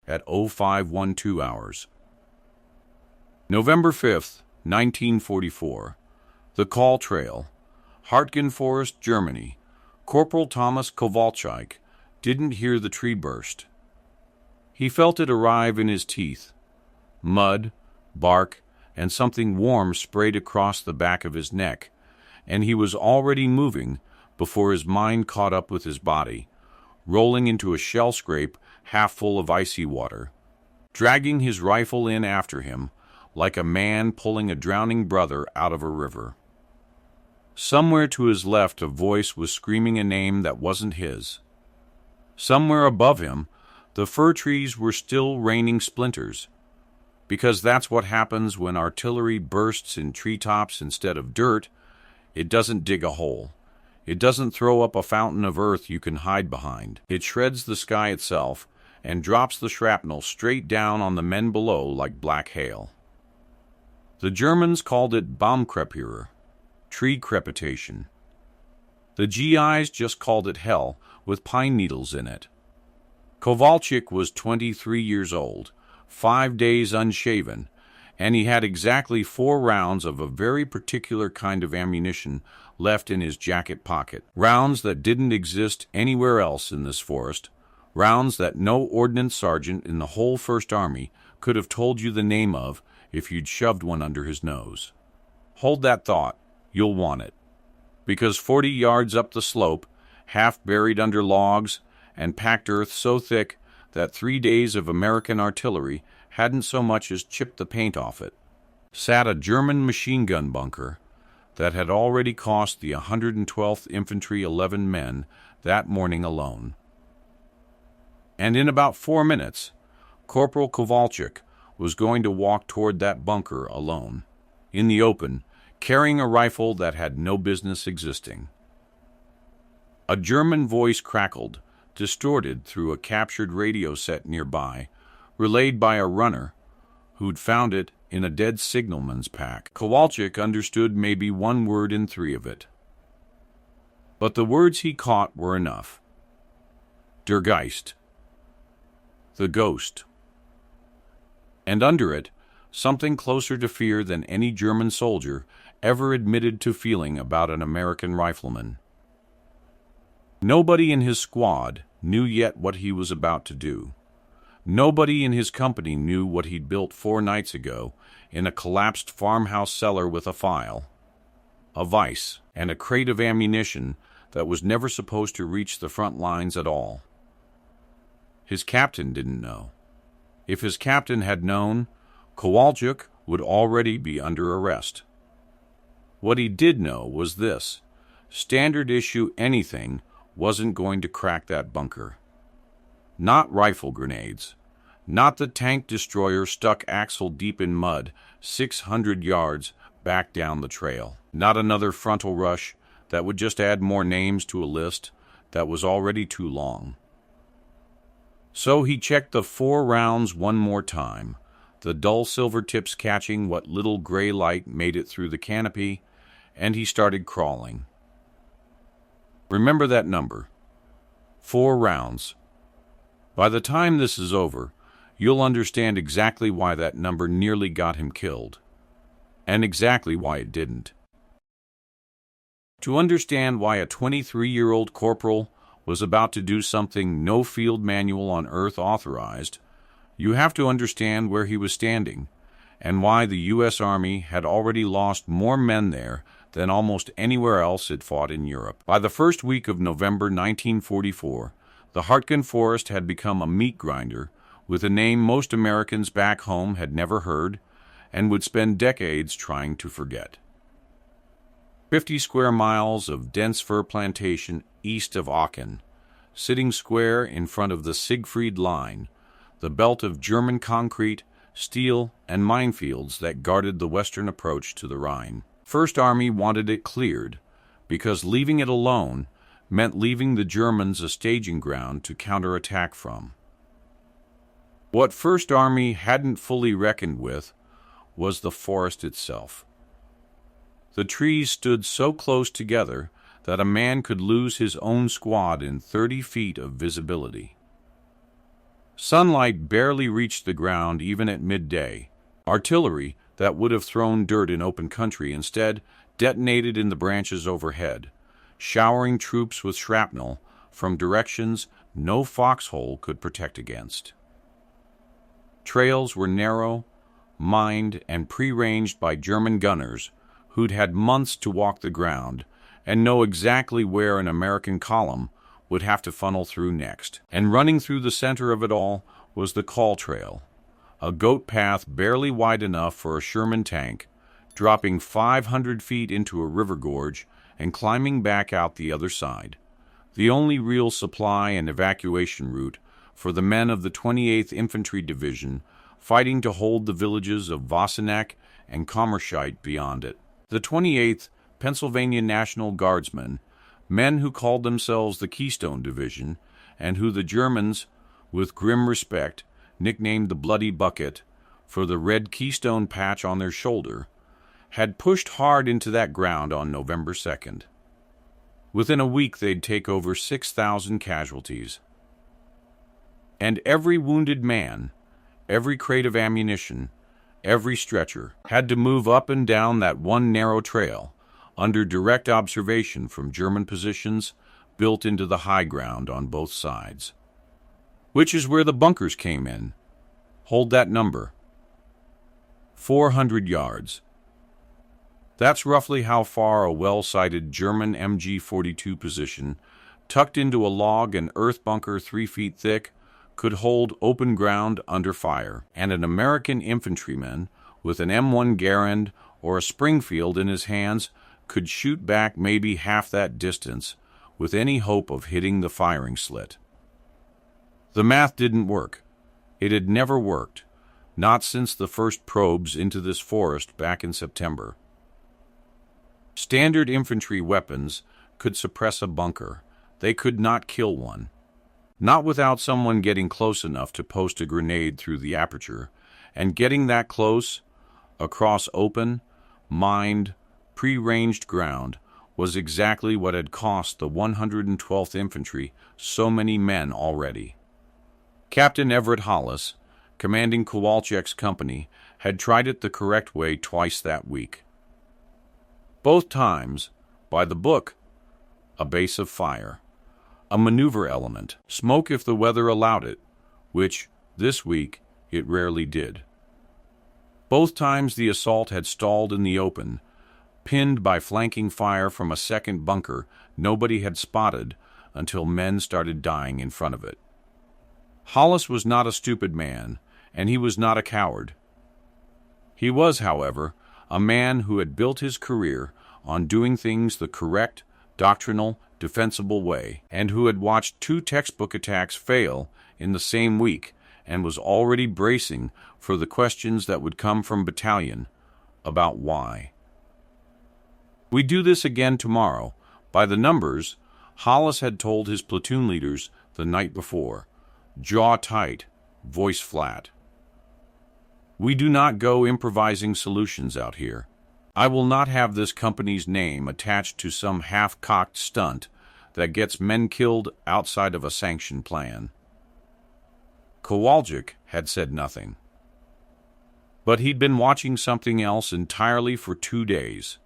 at 0512 hours. November 5th, 1944. The Kall Trail, Hürtgen Forest, Germany. Corporal Thomas Kowalczyk didn't hear the tree burst. He felt it arrive in his teeth. Mud, bark, and something warm sprayed across the back of his neck, and he was already moving before his mind caught up with his body, rolling into a shell scrape half full of icy water, dragging his rifle in after him like a man pulling a drowning brother out of a river. Somewhere to his left a voice was screaming a name that wasn't his. Somewhere above him, the fir trees were still raining splinters, because that's what happens when artillery bursts in treetops instead of dirt. It doesn't dig a hole. It doesn't throw up a fountain of earth you can hide behind. It shreds the sky itself and drops the shrapnel straight down on the men below like black hail. The Germans called it Baumkrepier, tree crepitation. The GIs just called it hell with pine needles in it. Kowalczyk was 23 years old, 5 days unshaven, and he had exactly 4 rounds of a very particular kind of ammunition left in his jacket pocket. Rounds that didn't exist anywhere else in this forest, rounds that no ordnance sergeant in the whole First Army could have told you the name of if you'd shoved one under his nose. Hold that thought. You'll want it. Because 40 yards up the slope, half buried under logs and packed earth so thick that 3 days of American artillery hadn't so much as chipped the paint off it, sat a German machine gun bunker that had already cost the 112th Infantry 11 men that morning alone. And in about 4 minutes, Corporal Kowalczyk was going to walk toward that bunker alone, in the open, carrying a rifle that had no business existing. A German voice crackled, distorted through a captured radio set nearby, relayed by a runner who'd found it in a dead signalman's pack. Kowalczyk understood maybe 1 word in 3 of it. But the words he caught were enough. Der Geist. The ghost. And under it, something closer to fear than any German soldier ever admitted to feeling about an American rifleman. Nobody in his squad knew yet what he was about to do. Nobody in his company knew what he'd built 4 nights ago in a collapsed farmhouse cellar with a file, a vise, and a crate of ammunition that was never supposed to reach the front lines at all. His captain didn't know. If his captain had known, Kowalczyk would already be under arrest. What he did know was this: standard issue anything wasn't going to crack that bunker. Not rifle grenades. Not the tank destroyer stuck axle deep in mud 600 yards back down the trail. Not another frontal rush that would just add more names to a list that was already too long. So he checked the 4 rounds one more time, the dull silver tips catching what little gray light made it through the canopy, and he started crawling. Remember that number. 4 rounds. By the time this is over, you'll understand exactly why that number nearly got him killed, and exactly why it didn't. To understand why a 23-year-old corporal was about to do something no field manual on earth authorized, you have to understand where he was standing, and why the U.S. Army had already lost more men there than almost anywhere else it fought in Europe. By the first week of November 1944, the Hürtgen Forest had become a meat grinder with a name most Americans back home had never heard and would spend decades trying to forget. 50 square miles of dense fir plantation east of Aachen, sitting square in front of the Siegfried Line, the belt of German concrete, steel, and minefields that guarded the western approach to the Rhine. First Army wanted it cleared because leaving it alone meant leaving the Germans a staging ground to counterattack from. What First Army hadn't fully reckoned with was the forest itself. The trees stood so close together that a man could lose his own squad in 30 feet of visibility. Sunlight barely reached the ground even at midday. Artillery that would have thrown dirt in open country instead detonated in the branches overhead, showering troops with shrapnel from directions no foxhole could protect against. Trails were narrow, mined, and pre-ranged by German gunners who'd had months to walk the ground and know exactly where an American column would have to funnel through next. And running through the center of it all was the Kall Trail, a goat path barely wide enough for a Sherman tank, dropping 500 feet into a river gorge and climbing back out the other side, the only real supply and evacuation route for the men of the 28th Infantry Division fighting to hold the villages of Wassenack and Kommerscheid beyond it. The 28th Pennsylvania National Guardsmen, men who called themselves the Keystone Division, and who the Germans, with grim respect, nicknamed the Bloody Bucket for the red keystone patch on their shoulder, had pushed hard into that ground on November 2nd. Within a week they'd take over 6,000 casualties. And every wounded man, every crate of ammunition, every stretcher, had to move up and down that one narrow trail, under direct observation from German positions built into the high ground on both sides. Which is where the bunkers came in. Hold that number. 400 yards. That's roughly how far a well-sighted German MG-42 position, tucked into a log and earth bunker 3 feet thick, could hold open ground under fire, and an American infantryman with an M1 Garand or a Springfield in his hands could shoot back maybe half that distance with any hope of hitting the firing slit. The math didn't work. It had never worked, not since the first probes into this forest back in September. Standard infantry weapons could suppress a bunker. They could not kill one. Not without someone getting close enough to post a grenade through the aperture, and getting that close, across open, mined, pre-ranged ground, was exactly what had cost the 112th Infantry so many men already. Captain Everett Hollis, commanding Kowalczyk's company, had tried it the correct way twice that week. Both times, by the book, a base of fire, a maneuver element, smoke if the weather allowed it, which, this week, it rarely did. Both times the assault had stalled in the open, pinned by flanking fire from a second bunker nobody had spotted until men started dying in front of it. Hollis was not a stupid man, and he was not a coward. He was, however, a man who had built his career on doing things the correct, doctrinal, defensible way, and who had watched 2 textbook attacks fail in the same week and was already bracing for the questions that would come from battalion about why. We do this again tomorrow. By the numbers, Hollis had told his platoon leaders the night before, jaw tight, voice flat. We do not go improvising solutions out here. I will not have this company's name attached to some half-cocked stunt that gets men killed outside of a sanctioned plan. Kowalczyk had said nothing. But he'd been watching something else entirely for 2 days.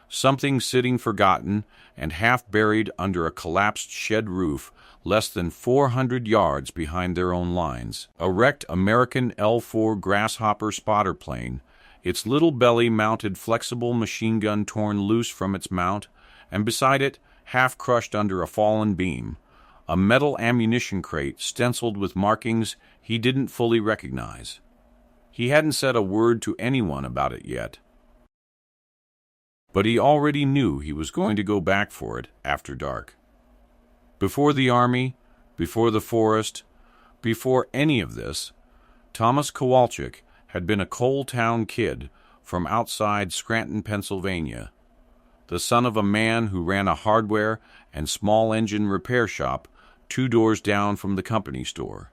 Something sitting forgotten and half-buried under a collapsed shed roof less than 400 yards behind their own lines. A wrecked American L-4 Grasshopper spotter plane, its little belly-mounted flexible machine gun torn loose from its mount, and beside it, half-crushed under a fallen beam, a metal ammunition crate stenciled with markings he didn't fully recognize. He hadn't said a word to anyone about it yet. But he already knew he was going to go back for it after dark. Before the army, before the forest, before any of this, Thomas Kowalczyk had been a coal town kid from outside Scranton, Pennsylvania, the son of a man who ran a hardware and small engine repair shop 2 doors down from the company store.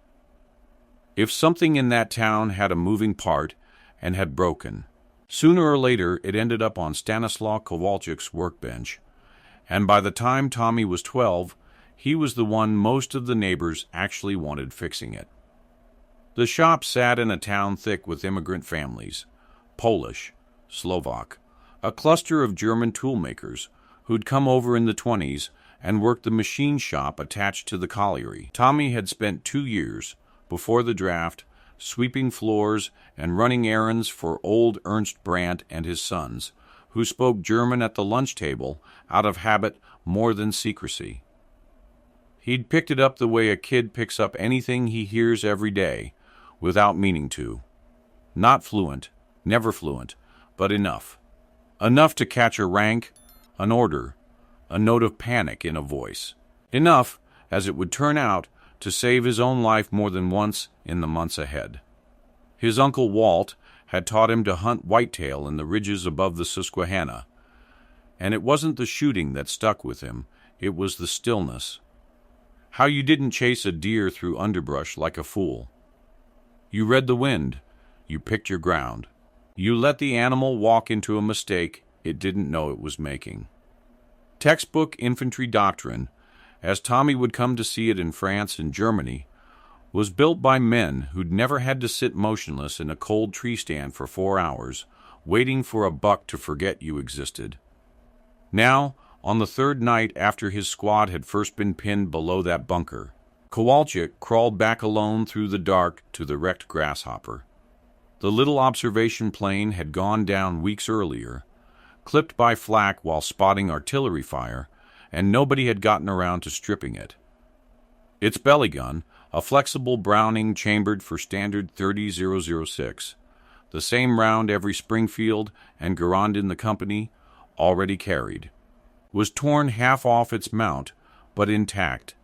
If something in that town had a moving part and had broken, sooner or later it ended up on Stanislaw Kowalczyk's workbench, and by the time Tommy was 12, he was the one most of the neighbors actually wanted fixing it. The shop sat in a town thick with immigrant families, Polish, Slovak, a cluster of German toolmakers who'd come over in the 20s and worked the machine shop attached to the colliery. Tommy had spent 2 years, before the draft, sweeping floors and running errands for old Ernst Brandt and his sons, who spoke German at the lunch table out of habit more than secrecy. He'd picked it up the way a kid picks up anything he hears every day, without meaning to. Not fluent, never fluent, but enough. Enough to catch a rank, an order, a note of panic in a voice. Enough, as it would turn out, to save his own life more than once in the months ahead. His uncle Walt had taught him to hunt whitetail in the ridges above the Susquehanna, and it wasn't the shooting that stuck with him, it was the stillness. How you didn't chase a deer through underbrush like a fool. You read the wind, you picked your ground. You let the animal walk into a mistake it didn't know it was making. Textbook infantry doctrine, as Tommy would come to see it in France and Germany, was built by men who'd never had to sit motionless in a cold tree stand for 4 hours, waiting for a buck to forget you existed. Now, on the 3rd night after his squad had first been pinned below that bunker, Kowalczyk crawled back alone through the dark to the wrecked grasshopper. The little observation plane had gone down weeks earlier, clipped by flak while spotting artillery fire, and nobody had gotten around to stripping it. Its belly gun, a flexible Browning chambered for standard 30-006, the same round every Springfield and Garand in the company already carried, was torn half off its mount, but intact,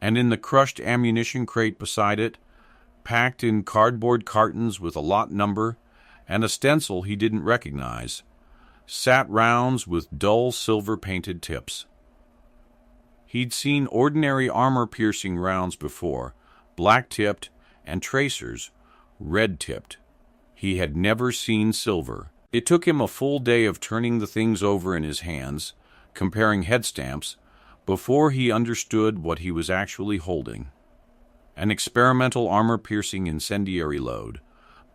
and in the crushed ammunition crate beside it, packed in cardboard cartons with a lot number and a stencil he didn't recognize, sat rounds with dull silver-painted tips. He'd seen ordinary armor-piercing rounds before, black-tipped, and tracers, red-tipped. He had never seen silver. It took him a full day of turning the things over in his hands, comparing head stamps, before he understood what he was actually holding. An experimental armor-piercing incendiary load,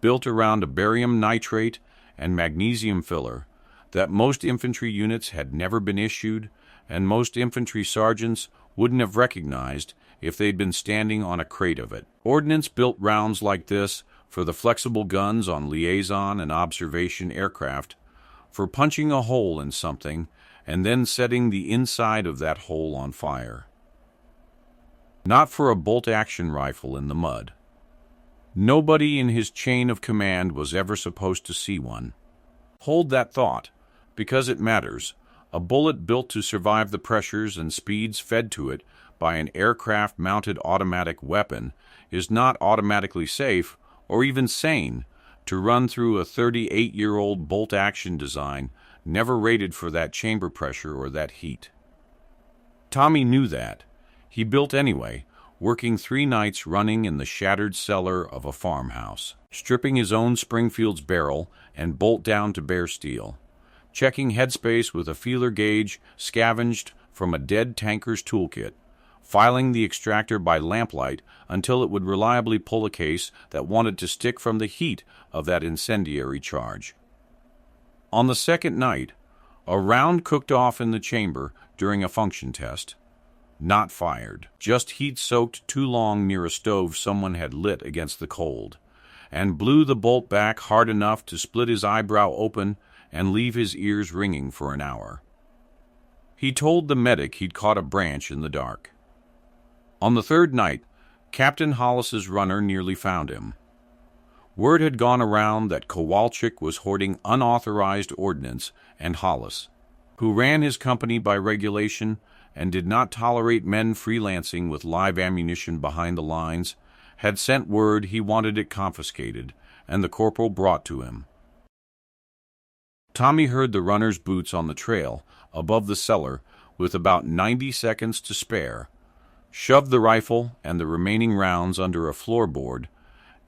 built around a barium nitrate and magnesium filler, that most infantry units had never been issued, and most infantry sergeants wouldn't have recognized if they'd been standing on a crate of it. Ordnance built rounds like this for the flexible guns on liaison and observation aircraft, for punching a hole in something and then setting the inside of that hole on fire. Not for a bolt-action rifle in the mud. Nobody in his chain of command was ever supposed to see one. Hold that thought, because it matters. A bullet built to survive the pressures and speeds fed to it by an aircraft-mounted automatic weapon is not automatically safe or even sane to run through a 38-year-old bolt-action design never rated for that chamber pressure or that heat. Tommy knew that. He built anyway, working 3 nights running in the shattered cellar of a farmhouse, stripping his own Springfield's barrel and bolt down to bare steel, checking headspace with a feeler gauge scavenged from a dead tanker's toolkit, filing the extractor by lamplight until it would reliably pull a case that wanted to stick from the heat of that incendiary charge. On the 2nd night, a round cooked off in the chamber during a function test. Not fired, just heat-soaked too long near a stove someone had lit against the cold, and blew the bolt back hard enough to split his eyebrow open and leave his ears ringing for an hour. He told the medic he'd caught a branch in the dark. On the 3rd night, Captain Hollis's runner nearly found him. Word had gone around that Kowalczyk was hoarding unauthorized ordnance, and Hollis, who ran his company by regulation and did not tolerate men freelancing with live ammunition behind the lines, had sent word he wanted it confiscated, and the corporal brought to him. Tommy heard the runner's boots on the trail, above the cellar, with about 90 seconds to spare, shoved the rifle and the remaining rounds under a floorboard,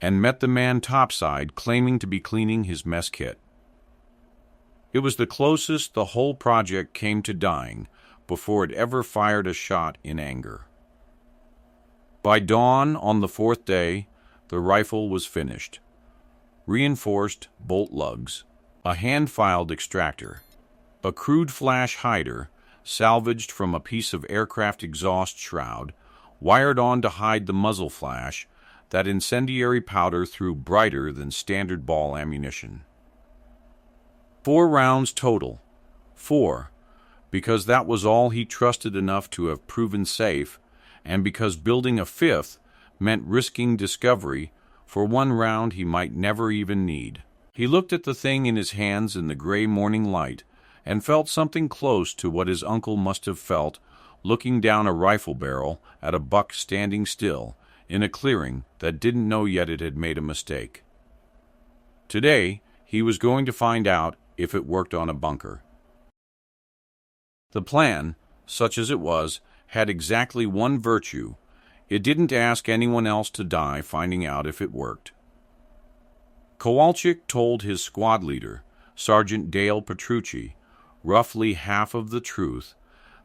and met the man topside claiming to be cleaning his mess kit. It was the closest the whole project came to dying before it ever fired a shot in anger. By dawn on the 4th day, the rifle was finished. Reinforced bolt lugs, a hand-filed extractor, a crude flash hider salvaged from a piece of aircraft exhaust shroud, wired on to hide the muzzle flash that incendiary powder threw brighter than standard ball ammunition. 4 rounds total. 4, because that was all he trusted enough to have proven safe, and because building a 5th meant risking discovery for 1 round he might never even need. He looked at the thing in his hands in the gray morning light and felt something close to what his uncle must have felt looking down a rifle barrel at a buck standing still in a clearing that didn't know yet it had made a mistake. Today, he was going to find out if it worked on a bunker. The plan, such as it was, had exactly one virtue. It didn't ask anyone else to die finding out if it worked. Kowalczyk told his squad leader, Sergeant Dale Petrucci, roughly half of the truth,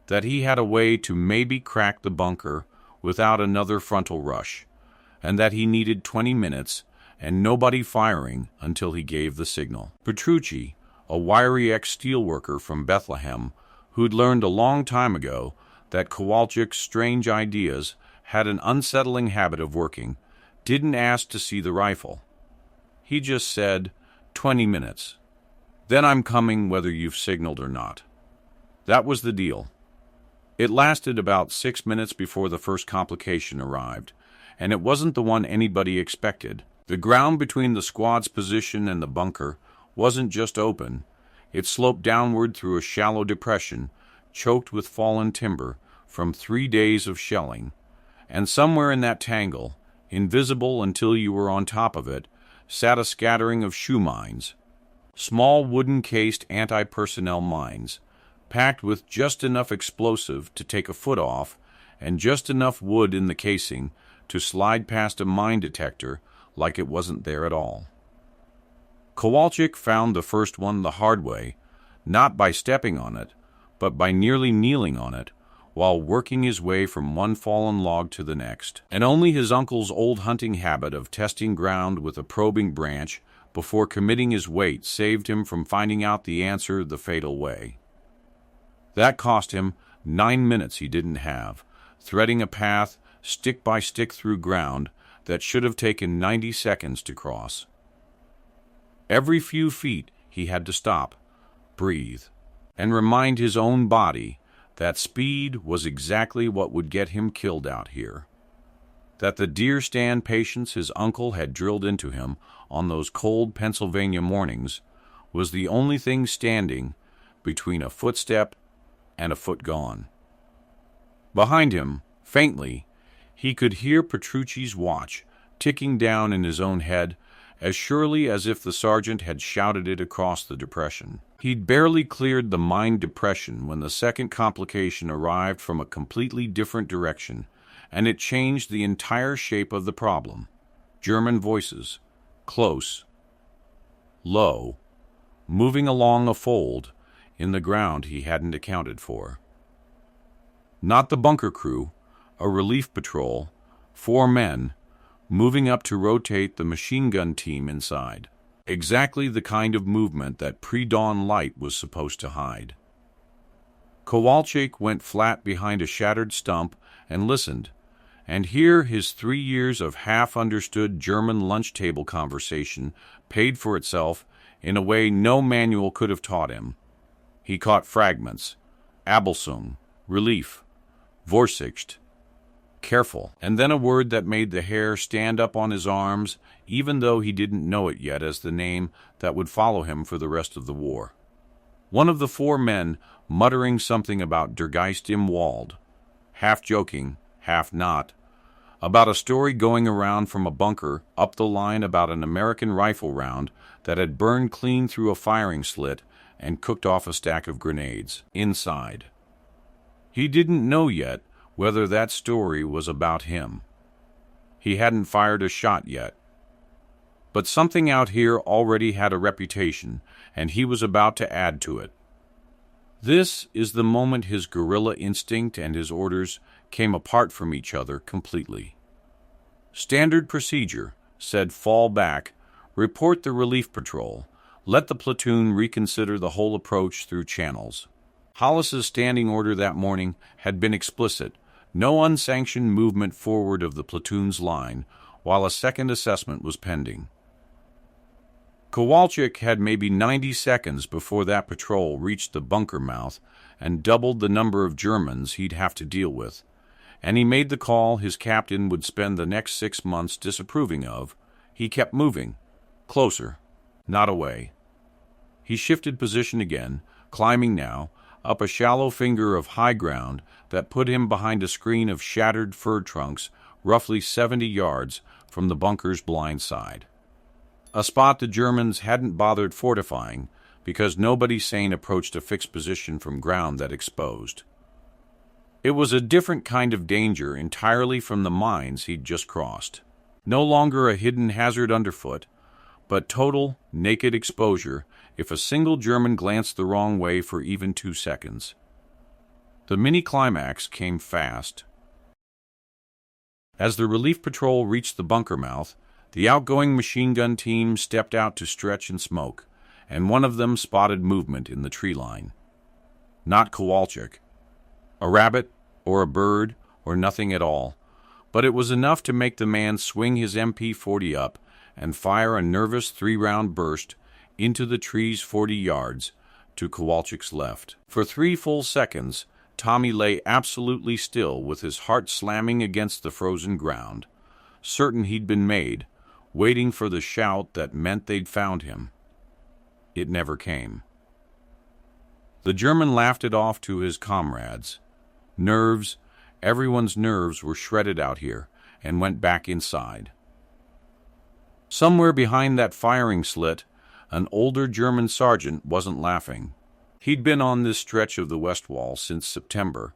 that he had a way to maybe crack the bunker without another frontal rush, and that he needed 20 minutes and nobody firing until he gave the signal. Petrucci, a wiry ex-steelworker from Bethlehem, who'd learned a long time ago that Kowalczyk's strange ideas had an unsettling habit of working, didn't ask to see the rifle. He just said, 20 minutes. Then I'm coming whether you've signaled or not. That was the deal. It lasted about 6 minutes before the first complication arrived, and it wasn't the one anybody expected. The ground between the squad's position and the bunker wasn't just open. It sloped downward through a shallow depression, choked with fallen timber from 3 days of shelling, and somewhere in that tangle, invisible until you were on top of it, sat a scattering of shoe mines, small wooden-cased anti-personnel mines, packed with just enough explosive to take a foot off and just enough wood in the casing to slide past a mine detector like it wasn't there at all. Kowalczyk found the first one the hard way, not by stepping on it, but by nearly kneeling on it, while working his way from one fallen log to the next. And only his uncle's old hunting habit of testing ground with a probing branch before committing his weight saved him from finding out the answer the fatal way. That cost him 9 minutes he didn't have, threading a path stick by stick through ground that should have taken 90 seconds to cross. Every few feet he had to stop, breathe, and remind his own body that speed was exactly what would get him killed out here. That the deer stand patience his uncle had drilled into him on those cold Pennsylvania mornings was the only thing standing between a footstep and a foot gone. Behind him, faintly, he could hear Petrucci's watch ticking down in his own head as surely as if the sergeant had shouted it across the depression. He'd barely cleared the mine depression when the second complication arrived from a completely different direction, and it changed the entire shape of the problem. German voices, close, low, moving along a fold in the ground he hadn't accounted for. Not the bunker crew, a relief patrol, 4 men, moving up to rotate the machine gun team inside. Exactly the kind of movement that pre-dawn light was supposed to hide. Kowalczyk went flat behind a shattered stump and listened, and here his 3 years of half-understood German lunch table conversation paid for itself in a way no manual could have taught him. He caught fragments, Abelsung, relief, Vorsicht, careful, and then a word that made the hair stand up on his arms, even though he didn't know it yet as the name that would follow him for the rest of the war. One of the 4 men muttering something about Der Geist im Wald, half joking, half not, about a story going around from a bunker up the line about an American rifle round that had burned clean through a firing slit and cooked off a stack of grenades inside. He didn't know yet whether that story was about him. He hadn't fired a shot yet. But something out here already had a reputation, and he was about to add to it. This is the moment his guerrilla instinct and his orders came apart from each other completely. Standard procedure, said, "Fall back, report the relief patrol, let the platoon reconsider the whole approach through channels." Hollis's standing order that morning had been explicit: no unsanctioned movement forward of the platoon's line while a second assessment was pending. Kowalczyk had maybe 90 seconds before that patrol reached the bunker mouth and doubled the number of Germans he'd have to deal with, and he made the call his captain would spend the next 6 months disapproving of. He kept moving, closer, not away. He shifted position again, climbing now, up a shallow finger of high ground that put him behind a screen of shattered fir trunks roughly 70 yards from the bunker's blind side. A spot the Germans hadn't bothered fortifying because nobody sane approached a fixed position from ground that exposed. It was a different kind of danger entirely from the mines he'd just crossed. No longer a hidden hazard underfoot, but total, naked exposure if a single German glanced the wrong way for even 2 seconds. The mini-climax came fast. As the relief patrol reached the bunker mouth, the outgoing machine gun team stepped out to stretch and smoke, and one of them spotted movement in the tree line. Not Kowalczyk. A rabbit, or a bird, or nothing at all, but it was enough to make the man swing his MP-40 up and fire a nervous 3-round burst into the trees 40 yards to Kowalczyk's left. For 3 full seconds, Tommy lay absolutely still with his heart slamming against the frozen ground, certain he'd been made, waiting for the shout that meant they'd found him. It never came. The German laughed it off to his comrades. Nerves, everyone's nerves were shredded out here, and went back inside. Somewhere behind that firing slit, an older German sergeant wasn't laughing. He'd been on this stretch of the West Wall since September,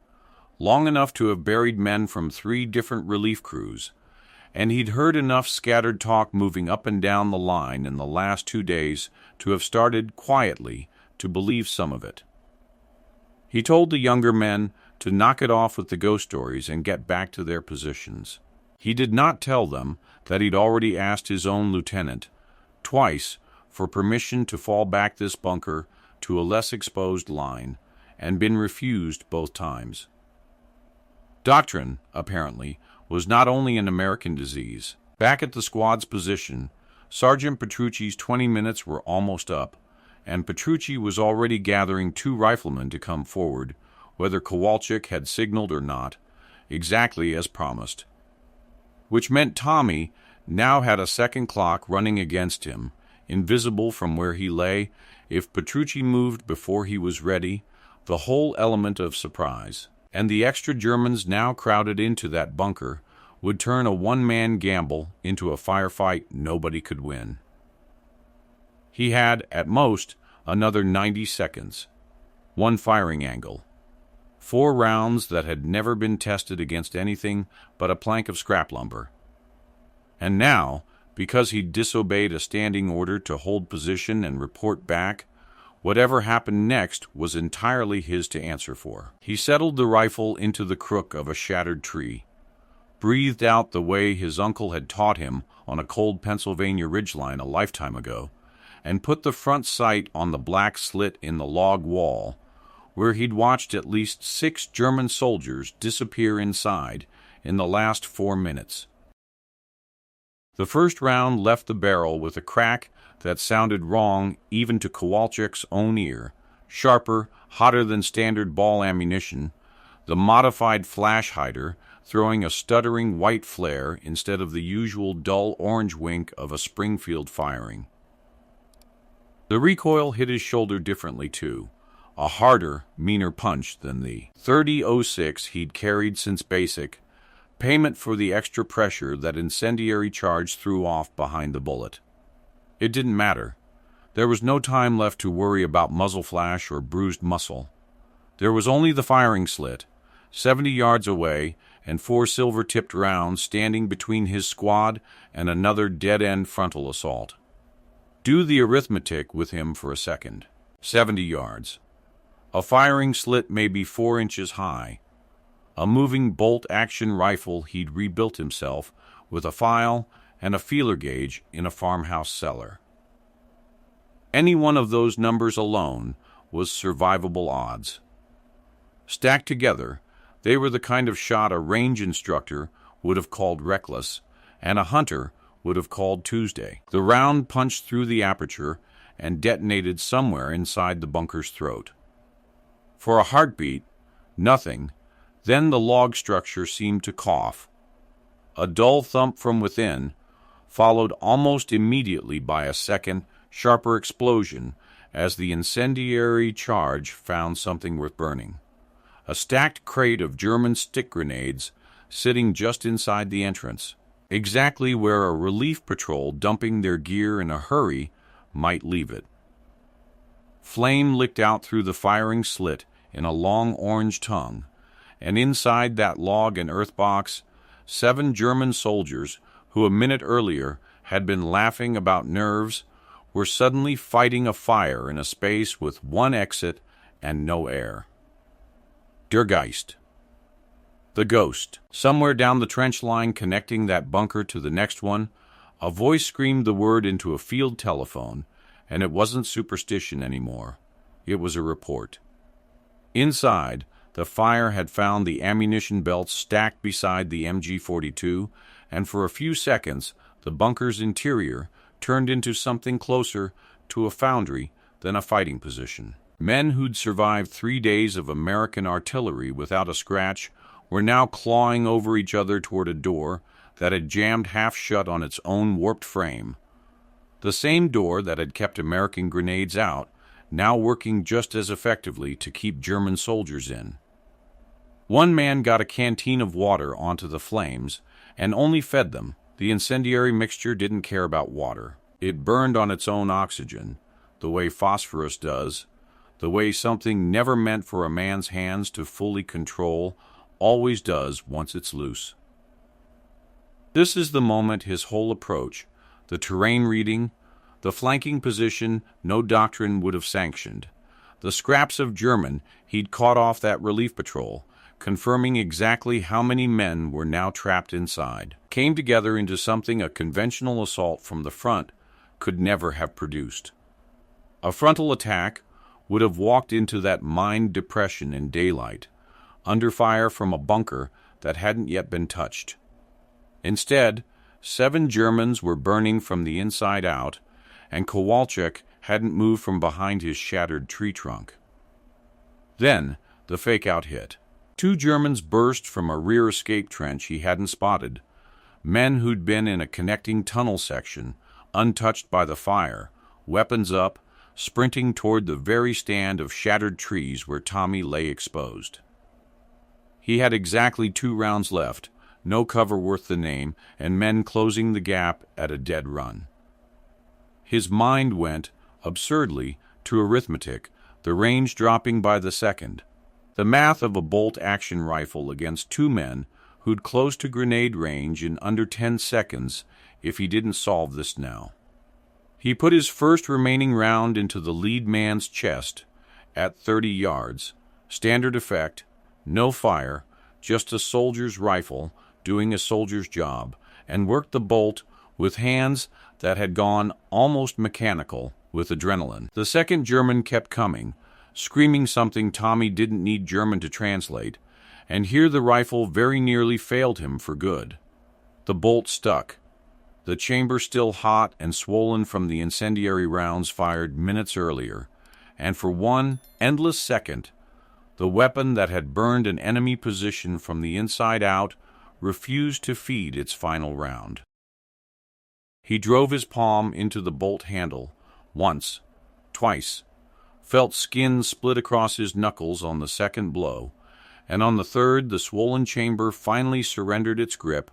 long enough to have buried men from 3 different relief crews, and he'd heard enough scattered talk moving up and down the line in the last 2 days to have started, quietly, to believe some of it. He told the younger men to knock it off with the ghost stories and get back to their positions. He did not tell them that he'd already asked his own lieutenant, twice, for permission to fall back this bunker to a less exposed line, and been refused both times. Doctrine, apparently, was not only an American disease. Back at the squad's position, Sergeant Petrucci's 20 minutes were almost up, and Petrucci was already gathering 2 riflemen to come forward, whether Kowalczyk had signaled or not, exactly as promised. Which meant Tommy now had a second clock running against him, invisible from where he lay. If Petrucci moved before he was ready, the whole element of surprise, and the extra Germans now crowded into that bunker, would turn a one-man gamble into a firefight nobody could win. He had, at most, another 90 seconds. 1 firing angle. 4 rounds that had never been tested against anything but a plank of scrap lumber. And now, because he'd disobeyed a standing order to hold position and report back, whatever happened next was entirely his to answer for. He settled the rifle into the crook of a shattered tree, breathed out the way his uncle had taught him on a cold Pennsylvania ridgeline a lifetime ago, and put the front sight on the black slit in the log wall, where he'd watched at least 6 German soldiers disappear inside in the last 4 minutes. The first round left the barrel with a crack that sounded wrong even to Kowalczyk's own ear, sharper, hotter than standard ball ammunition, the modified flash hider throwing a stuttering white flare instead of the usual dull orange wink of a Springfield firing. The recoil hit his shoulder differently, too, a harder, meaner punch than the .30-06 he'd carried since basic, payment for the extra pressure that Incendiary charge threw off behind the bullet. It didn't matter. There was no time left to worry about muzzle flash or bruised muscle. There was only the firing slit, 70 yards away, and 4 silver-tipped rounds standing between his squad and another dead-end frontal assault. Do the arithmetic with him for a second. 70 yards. A firing slit maybe 4 inches high. A moving bolt-action rifle he'd rebuilt himself with a file and a feeler gauge in a farmhouse cellar. Any one of those numbers alone was survivable odds. Stacked together, they were the kind of shot a range instructor would have called reckless, and a hunter would have called Tuesday. The round punched through the aperture and detonated somewhere inside the bunker's throat. For a heartbeat, nothing, then the log structure seemed to cough. A dull thump from within, followed almost immediately by a second, sharper explosion as the incendiary charge found something worth burning. A stacked crate of German stick grenades sitting just inside the entrance, exactly where a relief patrol dumping their gear in a hurry might leave it. Flame licked out through the firing slit in a long orange tongue, and inside that log and earth box, 7 German soldiers who a minute earlier had been laughing about nerves were suddenly fighting a fire in a space with one exit and no air. Der Geist. The ghost. Somewhere down the trench line connecting that bunker to the next one, a voice screamed the word into a field telephone, and it wasn't superstition anymore. It was a report. Inside, the fire had found the ammunition belts stacked beside the MG-42, and for a few seconds, the bunker's interior turned into something closer to a foundry than a fighting position. Men who'd survived 3 days of American artillery without a scratch were now clawing over each other toward a door that had jammed half shut on its own warped frame. The same door that had kept American grenades out, now working just as effectively to keep German soldiers in. One man got a canteen of water onto the flames and only fed them. The incendiary mixture didn't care about water. It burned on its own oxygen, the way phosphorus does, the way something never meant for a man's hands to fully control always does once it's loose. This is the moment his whole approach, the terrain reading, the flanking position no doctrine would have sanctioned, the scraps of German he'd caught off that relief patrol, confirming exactly how many men were now trapped inside, came together into something a conventional assault from the front could never have produced. A frontal attack would have walked into that mined depression in daylight, under fire from a bunker that hadn't yet been touched. Instead, 7 Germans were burning from the inside out, and Kowalczyk hadn't moved from behind his shattered tree trunk. Then the fake-out hit. 2 Germans burst from a rear escape trench he hadn't spotted, men who'd been in a connecting tunnel section, untouched by the fire, weapons up, sprinting toward the very stand of shattered trees where Tommy lay exposed. He had exactly 2 rounds left, no cover worth the name, and men closing the gap at a dead run. His mind went, absurdly, to arithmetic, the range dropping by the second. The math of a bolt-action rifle against 2 men who'd close to grenade range in under 10 seconds if he didn't solve this now. He put his first remaining round into the lead man's chest at 30 yards, standard effect, no fire, just a soldier's rifle doing a soldier's job, and worked the bolt with hands that had gone almost mechanical with adrenaline. The second German kept coming, screaming something Tommy didn't need German to translate, and here the rifle very nearly failed him for good. The bolt stuck, the chamber still hot and swollen from the incendiary rounds fired minutes earlier, and for one endless second, the weapon that had burned an enemy position from the inside out refused to feed its final round. He drove his palm into the bolt handle, once, twice, felt skin split across his knuckles on the second blow, and on the third the swollen chamber finally surrendered its grip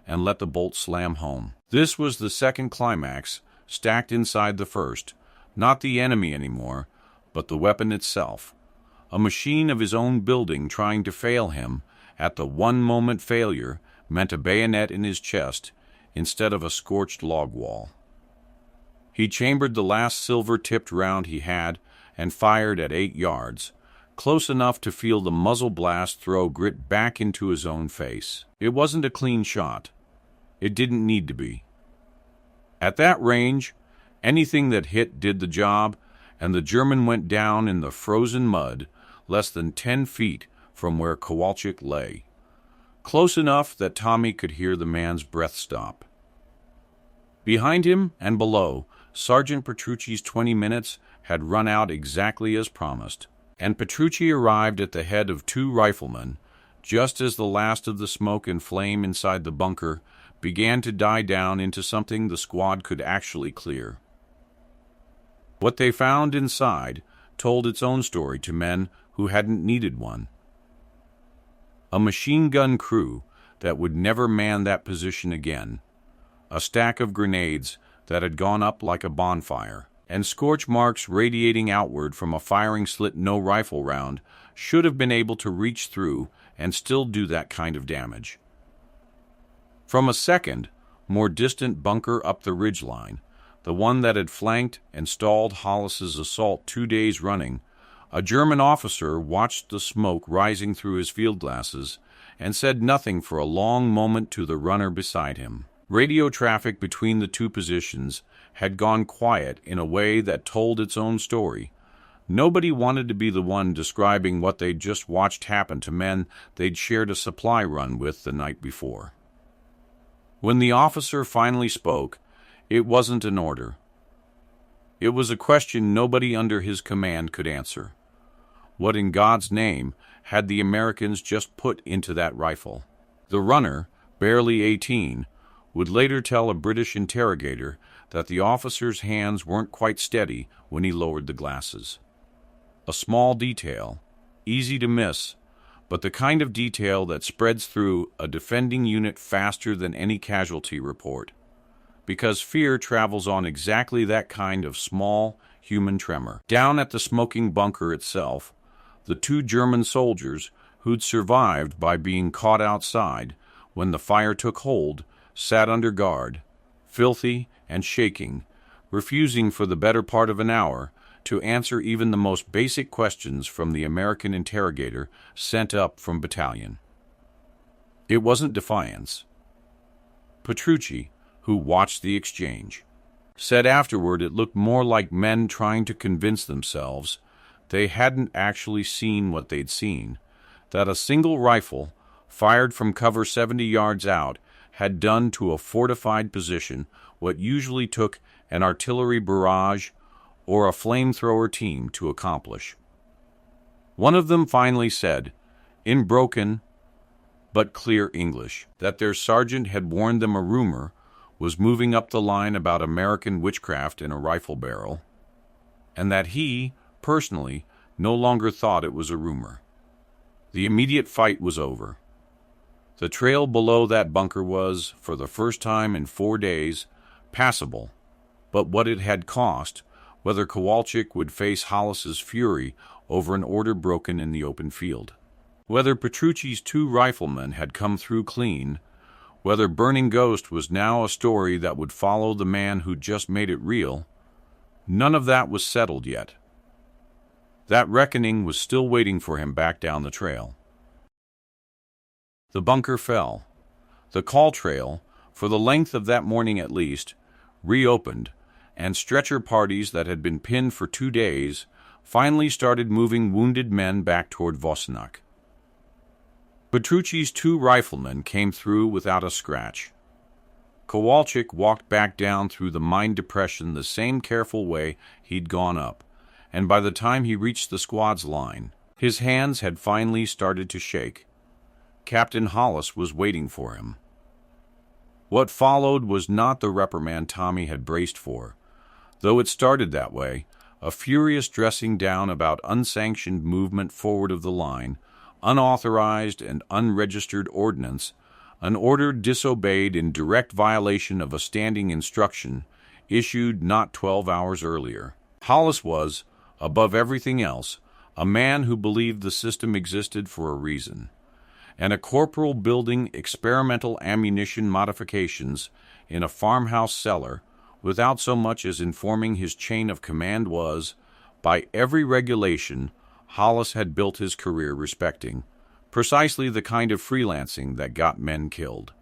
and let the bolt slam home. This was the second climax, stacked inside the first, not the enemy anymore, but the weapon itself, a machine of his own building trying to fail him at the one-moment failure meant a bayonet in his chest instead of a scorched log wall. He chambered the last silver-tipped round he had and fired at 8 yards, close enough to feel the muzzle blast throw grit back into his own face. It wasn't a clean shot. It didn't need to be. At that range, anything that hit did the job, and the German went down in the frozen mud less than 10 feet from where Kowalczyk lay, close enough that Tommy could hear the man's breath stop. Behind him and below, Sergeant Petrucci's 20 minutes had run out exactly as promised, and Petrucci arrived at the head of 2 riflemen just as the last of the smoke and flame inside the bunker began to die down into something the squad could actually clear. What they found inside told its own story to men who hadn't needed one. A machine gun crew that would never man that position again, a stack of grenades that had gone up like a bonfire, and scorch marks radiating outward from a firing slit no rifle round should have been able to reach through and still do that kind of damage. From a second, more distant bunker up the ridgeline, the one that had flanked and stalled Hollis's assault 2 days running, a German officer watched the smoke rising through his field glasses and said nothing for a long moment to the runner beside him. Radio traffic between the 2 positions had gone quiet in a way that told its own story. Nobody wanted to be the one describing what they'd just watched happen to men they'd shared a supply run with the night before. When the officer finally spoke, it wasn't an order. It was a question nobody under his command could answer. What in God's name had the Americans just put into that rifle? The runner, barely 18, would later tell a British interrogator that the officer's hands weren't quite steady when he lowered the glasses. A small detail, easy to miss, but the kind of detail that spreads through a defending unit faster than any casualty report, because fear travels on exactly that kind of small human tremor. Down at the smoking bunker itself, the 2 German soldiers who'd survived by being caught outside when the fire took hold sat under guard, filthy and shaking, refusing for the better part of an hour to answer even the most basic questions from the American interrogator sent up from battalion. It wasn't defiance. Petrucci, who watched the exchange, said afterward it looked more like men trying to convince themselves they hadn't actually seen what they'd seen, that a single rifle, fired from cover 70 yards out, had done to a fortified position what usually took an artillery barrage or a flamethrower team to accomplish. One of them finally said, in broken but clear English, that their sergeant had warned them a rumor was moving up the line about American witchcraft in a rifle barrel, and that he, personally, no longer thought it was a rumor. The immediate fight was over. The trail below that bunker was, for the first time in 4 days, passable, but what it had cost, whether Kowalczyk would face Hollis's fury over an order broken in the open field, whether Petrucci's 2 riflemen had come through clean, whether Burning Ghost was now a story that would follow the man who'd just made it real, none of that was settled yet. That reckoning was still waiting for him back down the trail. The bunker fell. The Kall Trail, for the length of that morning at least, reopened, and stretcher parties that had been pinned for 2 days finally started moving wounded men back toward Vossenack. Petrucci's 2 riflemen came through without a scratch. Kowalczyk walked back down through the mine depression the same careful way he'd gone up, and by the time he reached the squad's line, his hands had finally started to shake. Captain Hollis was waiting for him. What followed was not the reprimand Tommy had braced for, though it started that way, a furious dressing down about unsanctioned movement forward of the line, unauthorized and unregistered ordnance, an order disobeyed in direct violation of a standing instruction issued not 12 hours earlier. Hollis was, above everything else, a man who believed the system existed for a reason, and a corporal building experimental ammunition modifications in a farmhouse cellar without so much as informing his chain of command was, by every regulation, Hollis had built his career respecting, precisely the kind of freelancing that got men killed.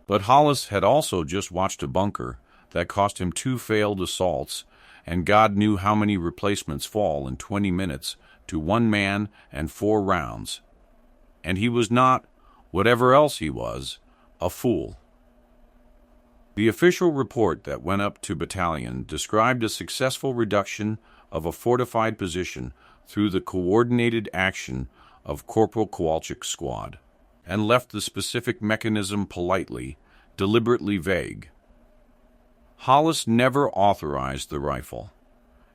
But Hollis had also just watched a bunker that cost him 2 failed assaults, and God knew how many replacements fall in 20 minutes to 1 man and 4 rounds. And he was not, whatever else he was, a fool. The official report that went up to battalion described a successful reduction of a fortified position through the coordinated action of Corporal Kowalczyk's squad, and left the specific mechanism politely, deliberately vague. Hollis never authorized the rifle.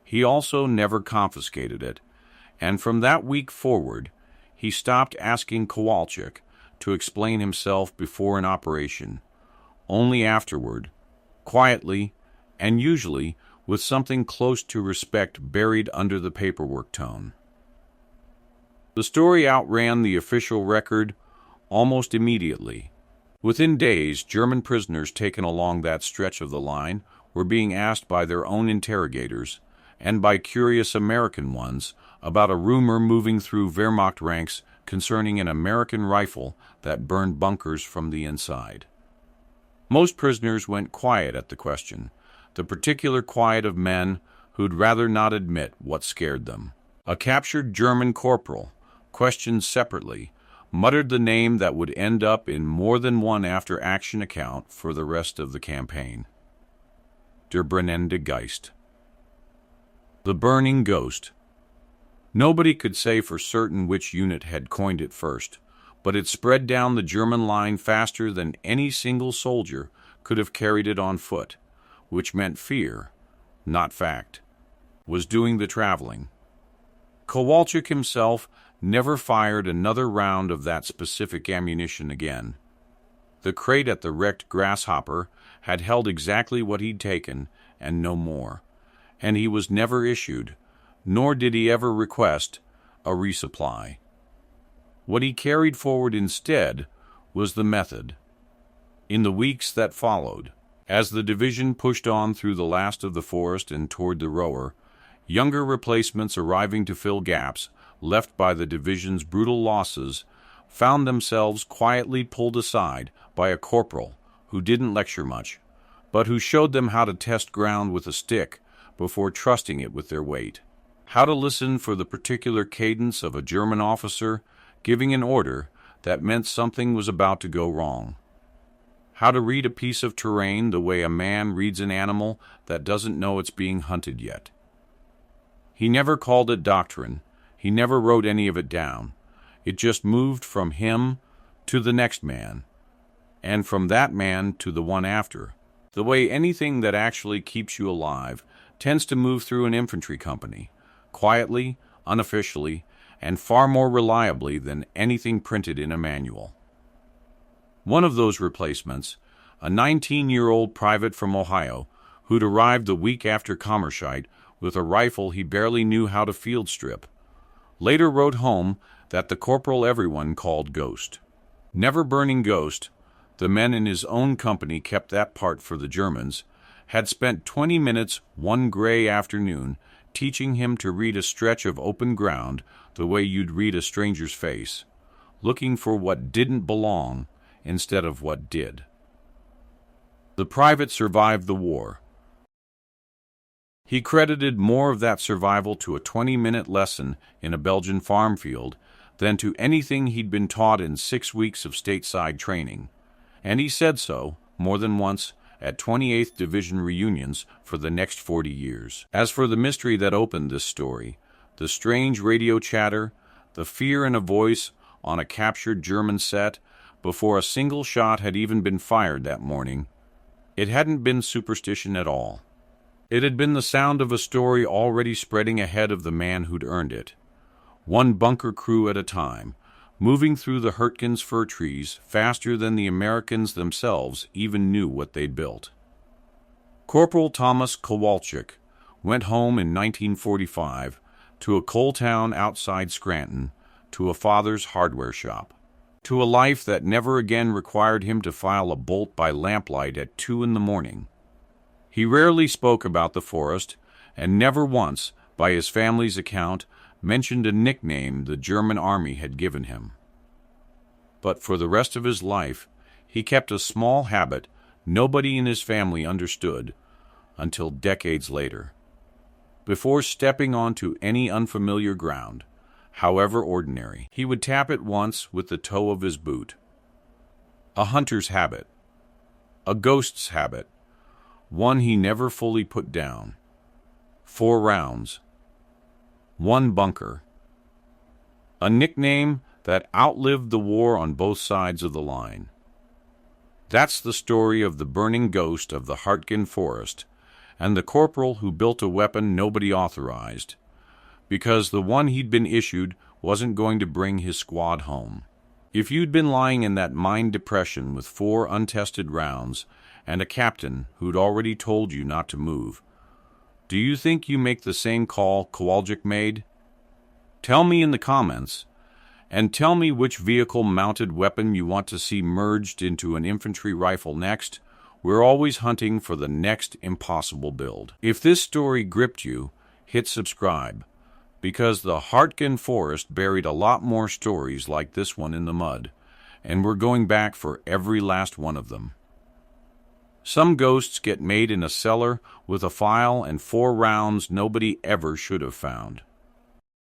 He also never confiscated it, and from that week forward, he stopped asking Kowalczyk to explain himself before an operation, only afterward, quietly, and usually with something close to respect buried under the paperwork tone. The story outran the official record almost immediately. Within days, German prisoners taken along that stretch of the line were being asked by their own interrogators, and by curious American ones, about a rumor moving through Wehrmacht ranks concerning an American rifle that burned bunkers from the inside. Most prisoners went quiet at the question, the particular quiet of men who'd rather not admit what scared them. A captured German corporal, questioned separately, muttered the name that would end up in more than one after-action account for the rest of the campaign. Der brennende Geist. The burning ghost. Nobody could say for certain which unit had coined it first, but it spread down the German line faster than any single soldier could have carried it on foot, which meant fear, not fact, was doing the traveling. Kowalczyk himself never fired another round of that specific ammunition again. The crate at the wrecked Grasshopper had held exactly what he'd taken, and no more, and he was never issued, nor did he ever request, a resupply. What he carried forward instead was the method. In the weeks that followed, as the division pushed on through the last of the forest and toward the Rower, younger replacements arriving to fill gaps left by the division's brutal losses found themselves quietly pulled aside by a corporal who didn't lecture much, but who showed them how to test ground with a stick before trusting it with their weight, how to listen for the particular cadence of a German officer giving an order that meant something was about to go wrong, how to read a piece of terrain the way a man reads an animal that doesn't know it's being hunted yet. He never called it doctrine. He never wrote any of it down. It just moved from him to the next man, and from that man to the one after, the way anything that actually keeps you alive tends to move through an infantry company, quietly, unofficially, and far more reliably than anything printed in a manual. One of those replacements, a 19-year-old private from Ohio, who'd arrived the week after Kammerscheid with a rifle he barely knew how to field strip, later wrote home that the corporal everyone called Ghost. Never burning Ghost, the men in his own company kept that part for the Germans, had spent 20 minutes one gray afternoon teaching him to read a stretch of open ground the way you'd read a stranger's face, looking for what didn't belong instead of what did. The private survived the war. He credited more of that survival to a 20-minute lesson in a Belgian farm field than to anything he'd been taught in 6 weeks of stateside training, and he said so, more than once, at 28th Division reunions for the next 40 years. As for the mystery that opened this story, the strange radio chatter, the fear in a voice on a captured German set before a single shot had even been fired that morning, it hadn't been superstition at all. It had been the sound of a story already spreading ahead of the man who'd earned it, one bunker crew at a time, moving through the Hürtgen's fir trees faster than the Americans themselves even knew what they'd built. Corporal Thomas Kowalczyk went home in 1945 to a coal town outside Scranton, to a father's hardware shop, to a life that never again required him to file a bolt by lamplight at 2 a.m. He rarely spoke about the forest, and never once, by his family's account, mentioned a nickname the German army had given him. But for the rest of his life, he kept a small habit nobody in his family understood, until decades later. Before stepping onto any unfamiliar ground, however ordinary, he would tap it once with the toe of his boot. A hunter's habit, a ghost's habit, one he never fully put down. 4 rounds, 1 bunker. A nickname that outlived the war on both sides of the line. That's the story of the burning ghost of the Hürtgen Forest and the corporal who built a weapon nobody authorized, because the one he'd been issued wasn't going to bring his squad home. If you'd been lying in that mine depression with 4 untested rounds and a captain who'd already told you not to move, do you think you make the same call Kowalczyk made? Tell me in the comments, and tell me which vehicle-mounted weapon you want to see merged into an infantry rifle next. We're always hunting for the next impossible build. If this story gripped you, hit subscribe, because the Hürtgen Forest buried a lot more stories like this one in the mud, and we're going back for every last one of them. Some ghosts get made in a cellar with a file and 4 rounds nobody ever should have found.